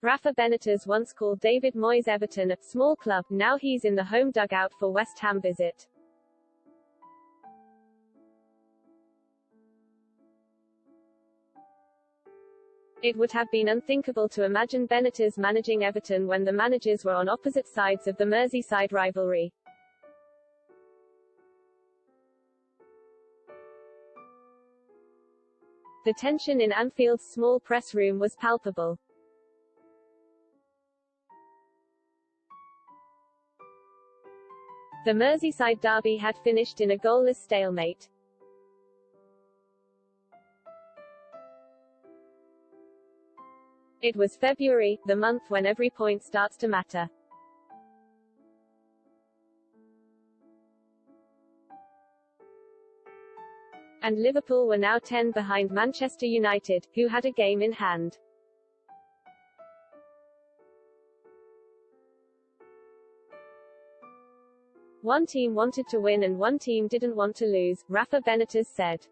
Rafa Benitez once called David Moyes Everton a small club. Now he's in the home dugout for West Ham visit. It would have been unthinkable to imagine Benitez managing Everton when the managers were on opposite sides of the Merseyside rivalry. The tension in Anfield's small press room was palpable. The Merseyside derby had finished in a goalless stalemate. It was February, the month when every point starts to matter. And Liverpool were now 10 behind Manchester United, who had a game in hand. One team wanted to win and one team didn't want to lose, Rafa Benitez said.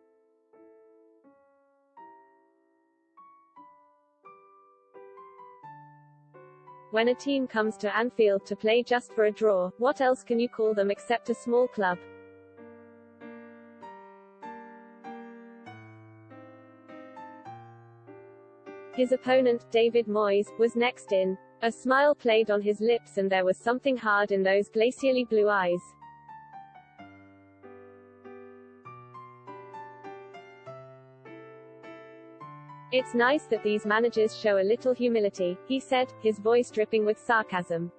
When a team comes to Anfield to play just for a draw, what else can you call them except a small club? His opponent, David Moyes, was next in. A smile played on his lips and there was something hard in those glacially blue eyes. It's nice that these managers show a little humility, he said, his voice dripping with sarcasm.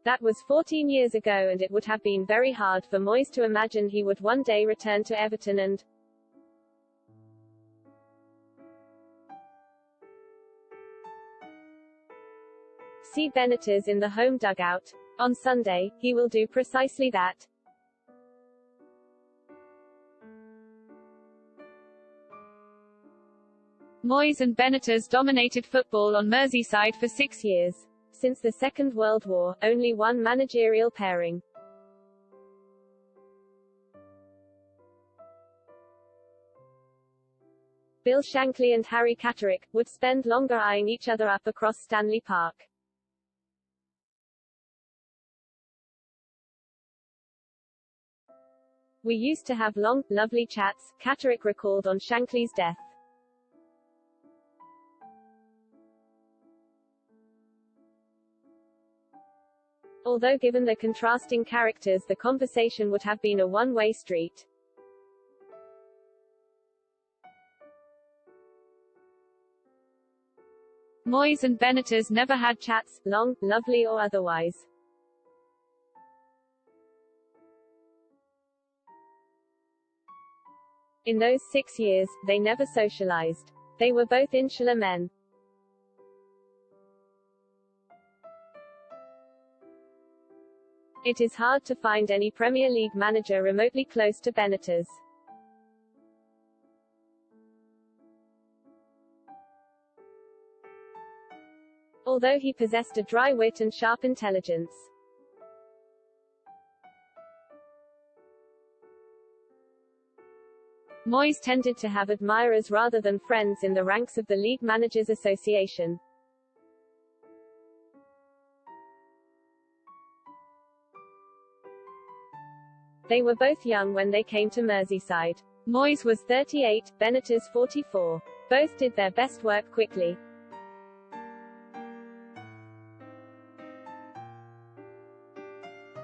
That was 14 years ago and it would have been very hard for Moyes to imagine he would one day return to Everton and see Benitez in the home dugout. On Sunday, he will do precisely that. Moyes and Benitez dominated football on Merseyside for 6 years. Since the Second World War, only one managerial pairing. Bill Shankly and Harry Catterick would spend longer eyeing each other up across Stanley Park. We used to have long, lovely chats, Catterick recalled on Shankly's death. Although given the contrasting characters the conversation would have been a one-way street. Moyes and Benitez never had chats, long, lovely or otherwise. In those 6 years, they never socialized. They were both insular men. It is hard to find any Premier League manager remotely close to Benitez. Although he possessed a dry wit and sharp intelligence. Moyes tended to have admirers rather than friends in the ranks of the League Managers Association. They were both young when they came to Merseyside. Moyes was 38, Benitez 44. Both did their best work quickly.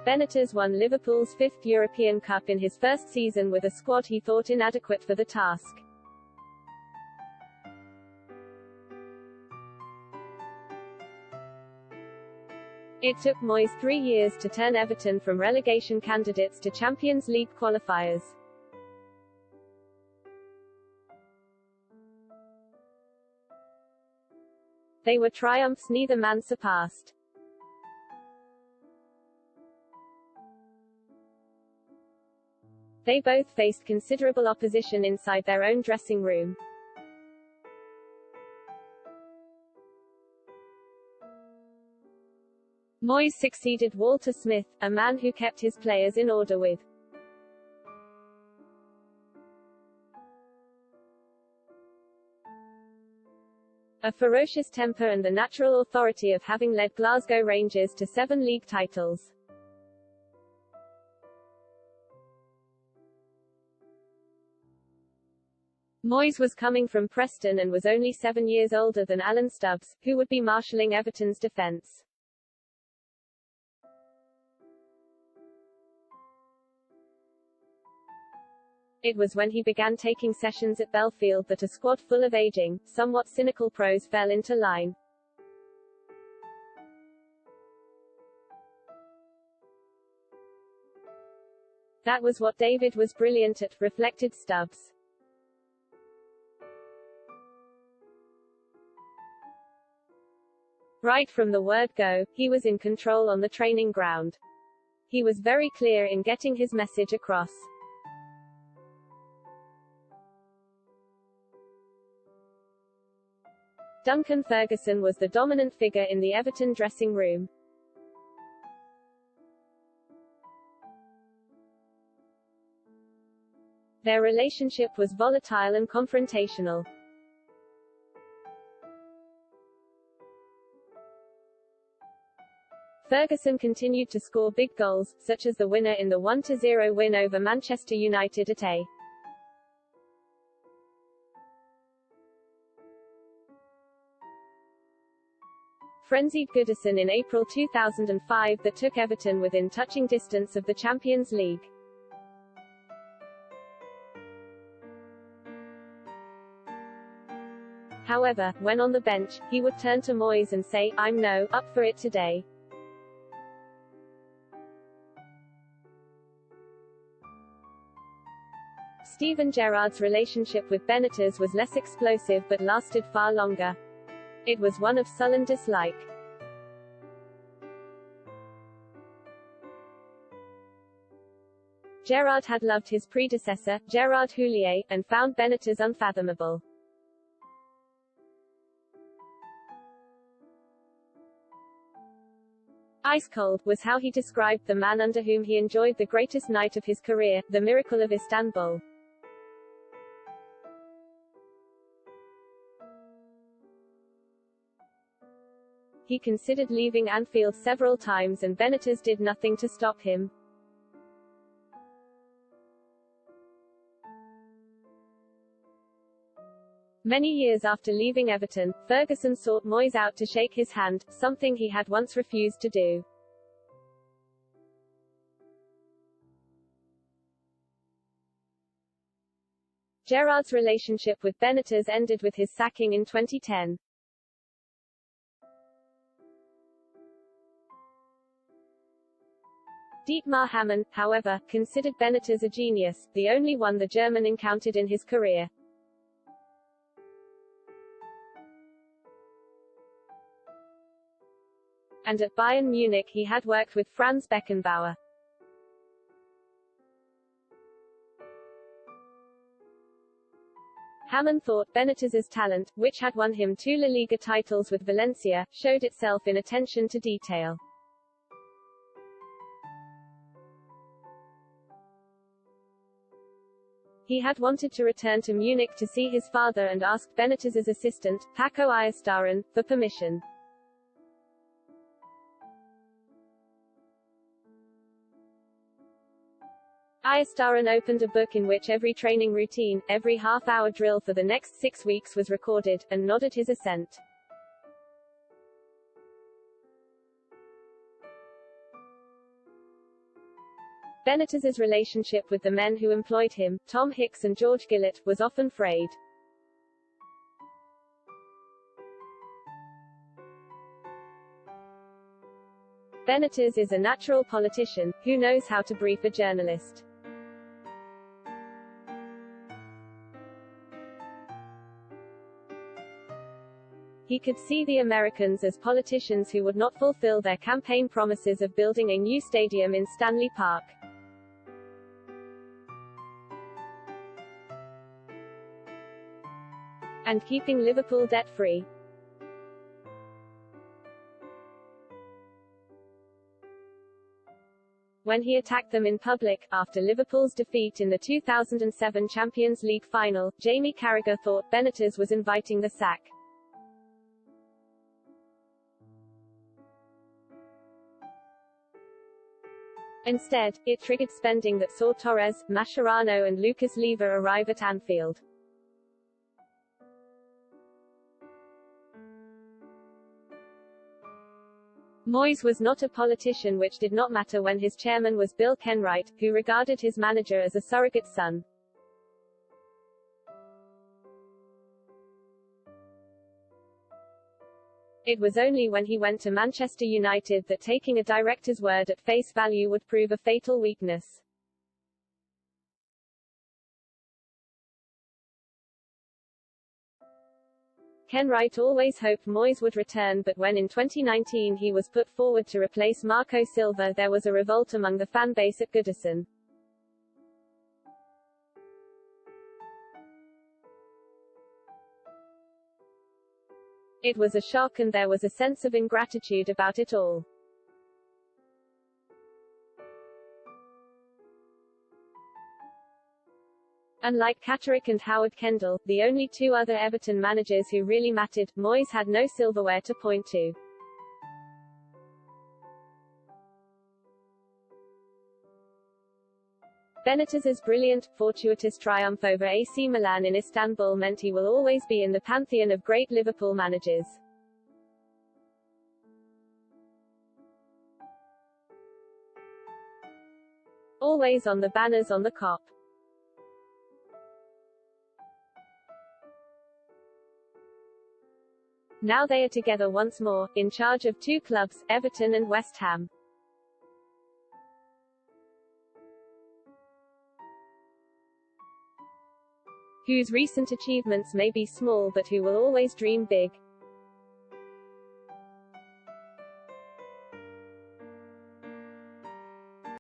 Benitez won Liverpool's 5th European Cup in his first season with a squad he thought inadequate for the task. It took Moyes 3 years to turn Everton from relegation candidates to Champions League qualifiers. They were triumphs neither man surpassed. They both faced considerable opposition inside their own dressing room. Moyes succeeded Walter Smith, a man who kept his players in order with A ferocious temper and the natural authority of having led Glasgow Rangers to 7 league titles. Moyes was coming from Preston and was only 7 years older than Alan Stubbs, who would be marshalling Everton's defence. It was when he began taking sessions at Belfield that a squad full of aging, somewhat cynical pros fell into line. That was what David was brilliant at, reflected Stubbs. Right from the word go, he was in control on the training ground. He was very clear in getting his message across. Duncan Ferguson was the dominant figure in the Everton dressing room. Their relationship was volatile and confrontational. Ferguson continued to score big goals, such as the winner in the 1-0 win over Manchester United at A. Frenzied Goodison in April 2005 that took Everton within touching distance of the Champions League. However, when on the bench, he would turn to Moyes and say, "I'm no up for it today." Steven Gerrard's relationship with Benitez was less explosive but lasted far longer. It was one of sullen dislike. Gerrard had loved his predecessor, Gerard Houllier, and found Benitez unfathomable. Ice cold, was how he described the man under whom he enjoyed the greatest night of his career, the miracle of Istanbul. He considered leaving Anfield several times and Benitez did nothing to stop him. Many years after leaving Everton, Ferguson sought Moyes out to shake his hand, something he had once refused to do. Gerrard's relationship with Benitez ended with his sacking in 2010. Dietmar Hamann, however, considered Benitez a genius, the only one the German encountered in his career. And at Bayern Munich he had worked with Franz Beckenbauer. Hamann thought Benitez's talent, which had won him 2 La Liga titles with Valencia, showed itself in attention to detail. He had wanted to return to Munich to see his father and asked Benitez's assistant, Paco Ayestarán, for permission. Ayestarán opened a book in which every training routine, every half-hour drill for the next 6 weeks was recorded, and nodded his assent. Benitez's relationship with the men who employed him, Tom Hicks and George Gillett, was often frayed. Benitez is a natural politician, who knows how to brief a journalist. He could see the Americans as politicians who would not fulfill their campaign promises of building a new stadium in Stanley Park. And keeping Liverpool debt-free. When he attacked them in public, after Liverpool's defeat in the 2007 Champions League final, Jamie Carragher thought Benitez was inviting the sack. Instead, it triggered spending that saw Torres, Mascherano and Lucas Leiva arrive at Anfield. Moyes was not a politician, which did not matter when his chairman was Bill Kenwright, who regarded his manager as a surrogate son. It was only when he went to Manchester United that taking a director's word at face value would prove a fatal weakness. Kenwright always hoped Moyes would return, but when in 2019 he was put forward to replace Marco Silva, there was a revolt among the fan base at Goodison. It was a shock and there was a sense of ingratitude about it all. Unlike Catterick and Howard Kendall, the only two other Everton managers who really mattered, Moyes had no silverware to point to. Benitez's brilliant, fortuitous triumph over AC Milan in Istanbul meant he will always be in the pantheon of great Liverpool managers. Always on the banners on the Kop. Now they are together once more, in charge of two clubs, Everton and West Ham. Whose recent achievements may be small but who will always dream big.